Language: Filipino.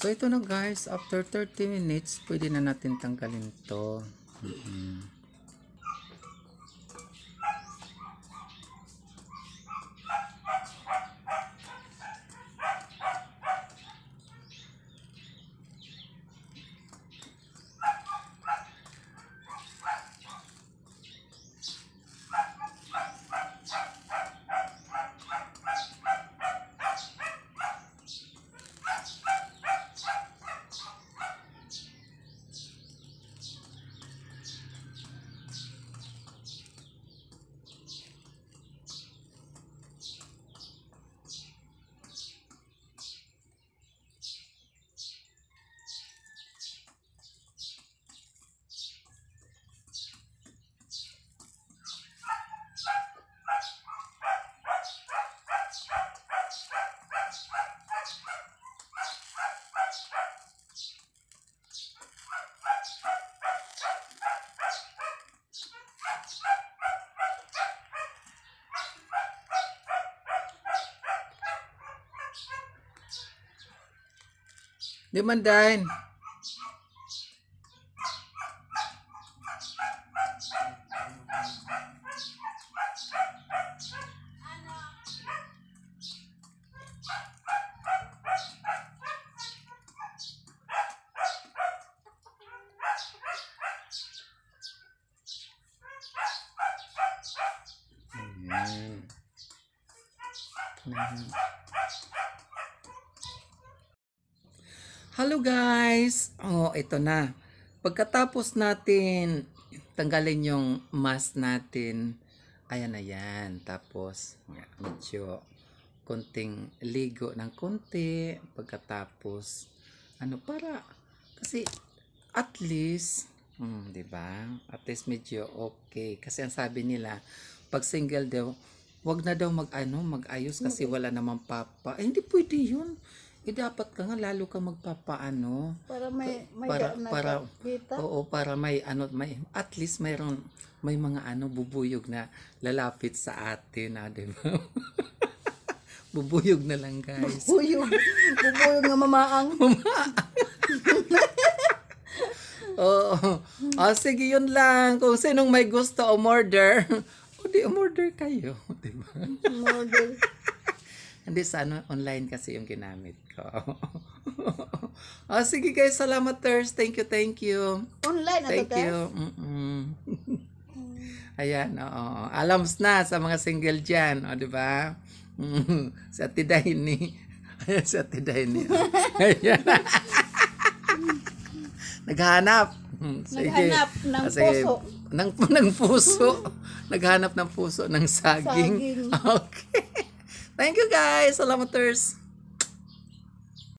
So, ito na guys. After 30 minutes, pwede na natin tanggalin to. Di Mandain. Hello guys! Oh, ito na. Pagkatapos natin tanggalin yung mask natin, ayan na yan. Tapos, medyo konting ligo ng konti. Pagkatapos, para, kasi at least, diba? At least medyo okay. Kasi ang sabi nila, pag single daw, wag na daw mag-ayos kasi wala namang papa. Hindi pwede yun. Dapat ka nga lalo ka magpapaano para may para kita. Oo, para may at least may mga bubuyog na lalapit sa atin, di ba? Bubuyog na lang, guys. Bubuyog nga mamaang. Oo. Sige, yun lang. Kung sinong may gusto umorder, umorder kayo, di ba? Umorder. Hindi, sa online kasi yung ginamit ko. Sige guys, salamat Thurs. Thank you. Online Thank you. Ayan, oo. Alams na sa mga single dyan, di ba? Sa Tidayni. Ayan, sa Tidayni. Ayan. Naghanap. Naghanap ng puso. Ng puso. Naghanap ng puso ng saging. Okay. Thank you guys. Salamat Thurs.